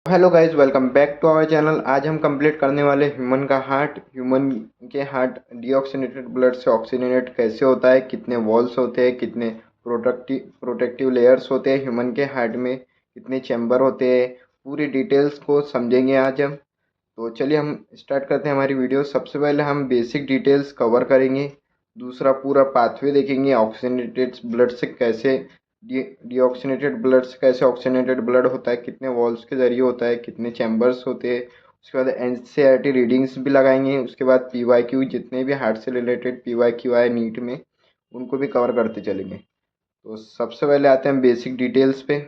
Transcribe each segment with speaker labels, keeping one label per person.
Speaker 1: Hello guys, welcome back to our channel. आज हम complete करने वाले ह्यूमन का हार्ट। ह्यूमन के हार्ट डीऑक्सीनेटेड ब्लड से ऑक्सीजनेट कैसे होता है, कितने वॉल्स होते हैं, कितने प्रोटेक्टिव लेयर्स होते हैं ह्यूमन के हार्ट में, कितने चैम्बर होते हैं, पूरी डिटेल्स को समझेंगे आज हम। तो चलिए हम स्टार्ट करते हैं हमारी वीडियो। सबसे पहले हम बेसिक डिटेल्स कवर करेंगे। दूसरा पूरा पाथवे देखेंगे, ऑक्सीजनेटेड ब्लड से कैसे डीऑक्सीनेटेड ब्लड से कैसे ऑक्सीजनेटेड ब्लड होता है, कितने वॉल्स के ज़रिए होता है, कितने चैम्बर्स होते हैं। उसके बाद एनसीईआरटी रीडिंग्स भी लगाएंगे। उसके बाद पीवाईक्यू, जितने भी हार्ट से रिलेटेड पीवाईक्यू आए नीट में, उनको भी कवर करते चलेंगे। तो सबसे पहले आते हैं बेसिक डिटेल्स पे।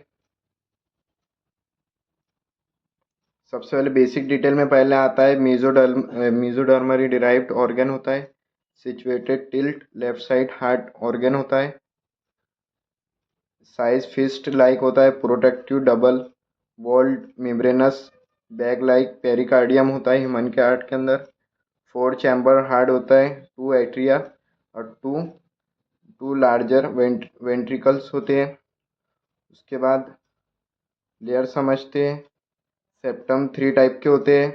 Speaker 1: सबसे पहले बेसिक डिटेल में पहले आता है मीजोडर्मरी डिराइव्ड ऑर्गन होता है। Situated tilt left side heart organ होता है। साइज फिस्ट लाइक होता है। Protective double walled membranous bag like pericardium होता है ह्यूमन के हार्ट के अंदर। 4 चैम्बर हार्ट होता है। 2 एट्रिया और टू लार्जर वेंट्रिकल्स होते हैं। उसके बाद लेयर समझते हैं। सेप्टम 3 टाइप के होते हैं।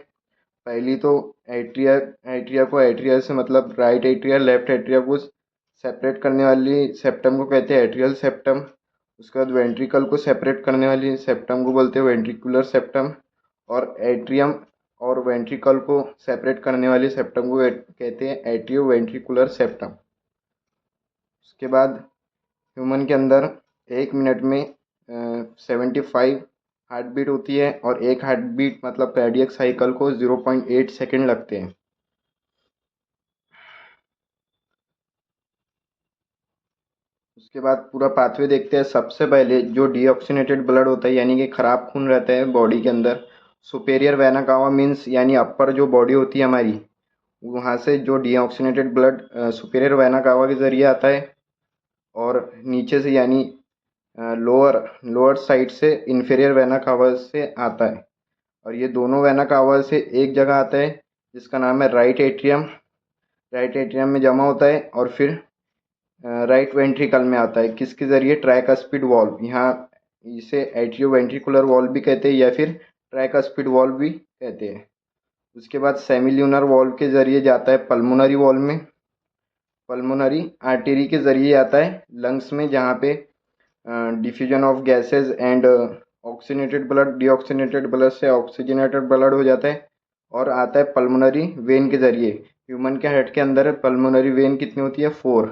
Speaker 1: पहली तो एट्रिया। एट्रिया को एट्रिया से मतलब राइट एट्रिया लेफ्ट एट्रिया को सेपरेट करने वाली सेप्टम को कहते हैं एट्रियल सेप्टम। उसके बाद वेंट्रिकल को सेपरेट करने वाली सेप्टम को बोलते हैं वेंट्रिकुलर सेप्टम। और एट्रियम और वेंट्रिकल को सेपरेट करने वाली सेप्टम को कहते हैं एट्रियो वेंट्रिकुलर सेप्टम। उसके बाद ह्यूमन के अंदर 1 मिनट में 75 हार्ट बीट होती है, और एक हार्ट बीट मतलब कार्डियक साइकिल को 0.8 सेकेंड लगते हैं। उसके बाद पूरा पाथवे देखते हैं। सबसे पहले जो डीऑक्सीनेटेड ब्लड होता है, यानी कि खराब खून रहता है बॉडी के अंदर, सुपेरियर वेना कावा मीन्स यानी अपर जो बॉडी होती है हमारी, वहाँ से जो deoxygenated blood superior vena cava के ज़रिए आता है। और नीचे से यानी लोअर लोअर साइड से इन्फीरियर वेना कावा से आता है। और ये दोनों वेना कावा से एक जगह आता है, जिसका नाम है राइट एट्रियम। राइट एट्रियम में जमा होता है और फिर राइट वेंट्रिकल में आता है। किसके ज़रिए? Tricuspid valve. यहाँ इसे एट्रियो वेंट्रिकुलर वॉल्व भी कहते हैं या फिर ट्राइकस्पिड वॉल्व भी कहते हैं। उसके बाद सेमिल्यूनर वॉल्व के ज़रिए जाता है पल्मोनरी वॉल्व में। पल्मोनरी आर्टरी के ज़रिए आता है लंग्स में, जहाँ पे diffusion of gases and oxygenated blood deoxygenated blood से ऑक्सीजनेटेड ब्लड हो जाता है। और आता है पल्मोनरी वेन के ज़रिए। ह्यूमन के हार्ट के अंदर पल्मोनरी वेन कितनी होती है? 4।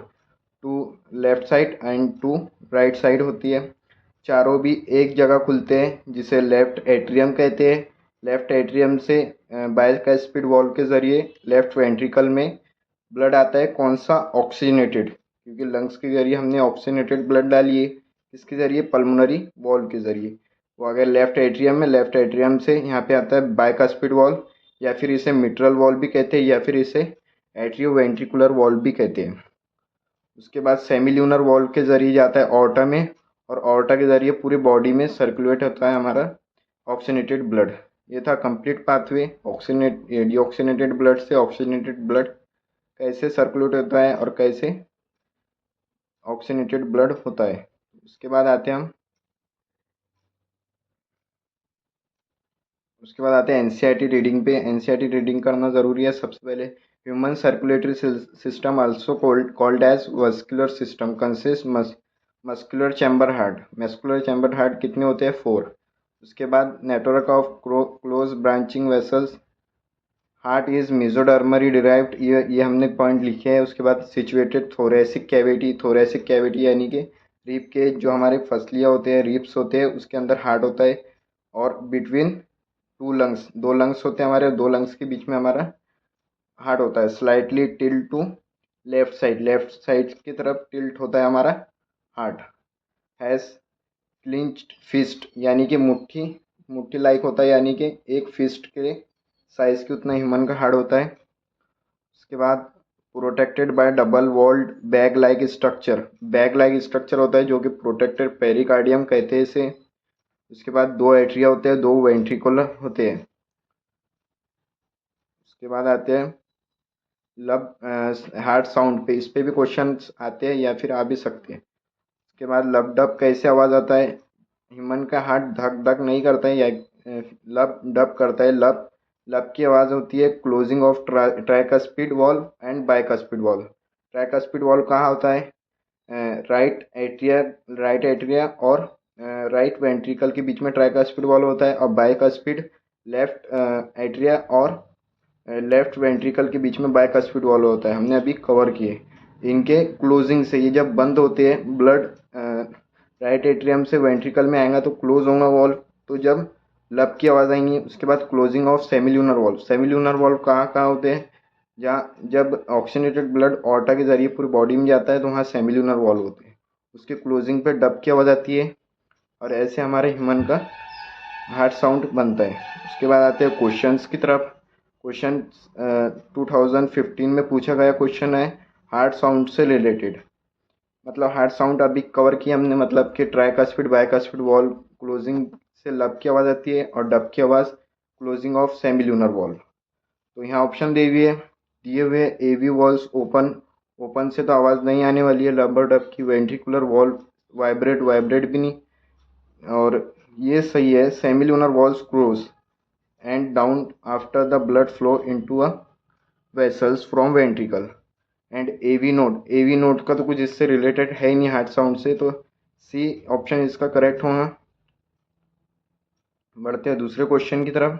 Speaker 1: 2 left side and 2 right side होती है। चारों भी एक जगह खुलते हैं, जिसे लेफ्ट एट्रियम कहते हैं। लेफ्ट एट्रियम से बाइस्पेड वॉल्व के ज़रिए लेफ्ट वेंट्रिकल में ब्लड आता है। कौन सा? ऑक्सीजनेटेड, क्योंकि लंग्स के ज़रिए हमने ऑक्सीजनेटेड ब्लड डाली है। किसके ज़रिए? पल्मोनरी वॉल्व के ज़रिए। वो आ गया लेफ्ट एट्रियम में। लेफ्ट एट्रियम से यहाँ पे आता है बाइकास्पिड वॉल्व, या फिर इसे मिट्रल वॉल्व भी कहते हैं, या फिर इसे एट्रियो वेंट्रिकुलर वॉल्व भी कहते हैं। उसके बाद सेमिल्यूनर वॉल्व के ज़रिए जाता है ऑर्टा में, और ऑर्टा के ज़रिए पूरी बॉडी में सर्कुलेट होता है हमारा ऑक्सीनेटेड ब्लड। ये था कंप्लीट पाथवे डीऑक्सीनेटेड ब्लड से ऑक्सीनेटेड ब्लड कैसे सर्कुलेट होता है और कैसे ऑक्सीनेटेड ब्लड होता है। उसके बाद आते हैं हम उसके बाद आते हैं एनसीईआरटी रीडिंग पे। एनसीईआरटी रीडिंग करना ज़रूरी है। सबसे पहले human circulatory system also called as vascular system consist muscular chamber heart. Muscular chamber heart कितने होते हैं? 4। उसके बाद network of close branching vessels. Heart is mesodermally derived, ये हमने पॉइंट लिखे हैं। उसके बाद situated thoracic cavity. Thoracic cavity यानी कि रीप के जो हमारे फसलियाँ होते हैं, रिप्स होते हैं, उसके अंदर हार्ट होता है। और बिटवीन 2 लंग्स, 2 लंग्स होते हैं हमारे, 2 लंग्स के बीच में हमारा हार्ट होता है। Slightly tilt to left side की तरफ टिल्ट होता है हमारा हार्ट। हैज़ क्लिंच्ड फिस्ट, यानी कि मुट्ठी मुट्ठी लाइक होता है, यानी कि एक फिस्ट के साइज के उतना ह्यूमन का हार्ट होता है। उसके बाद protected by double walled bag like structure. Bag like structure होता है जो कि प्रोटेक्टेड पेरिकार्डियम कहते हैं इसे। उसके बाद 2 एट्रिया होते हैं, 2 वेंट्रिकुलर होते हैं। उसके बाद आते हैं लब हार्ट साउंड पे। इस पे भी क्वेश्चन आते हैं या फिर आ भी सकते हैं। उसके बाद लब डब कैसे आवाज़ आता है? ह्यूमन का हार्ट धक धक नहीं करता है, या लब डब करता है। लब लब की आवाज़ होती है closing of tricuspid valve and bicuspid valve. Tricuspid valve कहाँ होता है? राइट एट्रिया, राइट एट्रिया और राइट वेंट्रिकल के बीच में ट्राइकस्पिड वॉल्व होता है, और बाइकस्पिड लेफ्ट एट्रिया और लेफ्ट वेंट्रिकल के बीच में बाइकस्पिड वॉल्व होता है। हमने अभी कवर किए। इनके क्लोजिंग से ये जब बंद होते हैं, ब्लड राइट एट्रियम से वेंट्रिकल में आएगा तो क्लोज होगा वॉल्व। तो जब लब की आवाज़ आएंगी उसके बाद closing of semilunar valve. Semilunar valve कहाँ कहाँ होते हैं? जहाँ जब ऑक्सीजनेटेड ब्लड ऑर्टा के जरिए पूरी बॉडी में जाता है तो वहाँ सेमिल्यूनर वॉल्व होते हैं। उसके क्लोजिंग पे डब की आवाज़ आती है, और ऐसे हमारे ह्यूमन का हार्ट साउंड बनता है। उसके बाद आते हैं क्वेश्चंस की तरफ। क्वेश्चन 2015 में पूछा गया क्वेश्चन है हार्ट साउंड से रिलेटेड। मतलब हार्ट साउंड अभी कवर किया हमने, मतलब कि ट्राइकस्पिड बाइकस्पिड वॉल्व क्लोजिंग से लब की आवाज़ आती है और डब की आवाज़ क्लोजिंग ऑफ सेमिल्यूनर वॉल्व। तो यहाँ ऑप्शन दिए हुए एवी वॉल्व्स ओपन। ओपन से तो आवाज़ नहीं आने वाली है लब और डब की। वेंट्रिकुलर वॉल्व वाइब्रेट भी नहीं। और ये सही है, semilunar valves close and down after the blood flow into a vessels from ventricle. And AV node का तो कुछ इससे रिलेटेड है ही नहीं हार्ट साउंड से, तो सी ऑप्शन इसका करेक्ट होगा। बढ़ते हैं दूसरे क्वेश्चन की तरफ।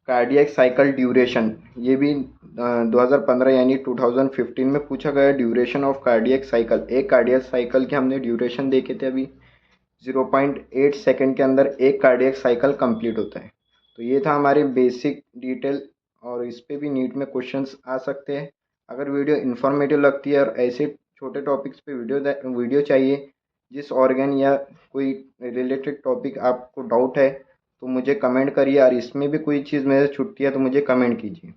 Speaker 1: कार्डियक साइकिल ड्यूरेशन, ये भी 2015 यानी 2015 में पूछा गया। ड्यूरेशन ऑफ कार्डियक साइकिल, एक कार्डियक साइकिल के हमने ड्यूरेशन देखे थे अभी। 0.8 सेकेंड के अंदर एक कार्डियक साइकिल कंप्लीट होता है। तो ये था हमारे बेसिक डिटेल, और इस पे भी नीट में क्वेश्चंस आ सकते हैं। अगर वीडियो इन्फॉर्मेटिव लगती है और ऐसे छोटे टॉपिक्स पे वीडियो चाहिए, जिस ऑर्गन या कोई रिलेटेड टॉपिक आपको डाउट है तो मुझे कमेंट करिए, और इसमें भी कोई चीज़ मेरे से छूटती है तो मुझे कमेंट कीजिए।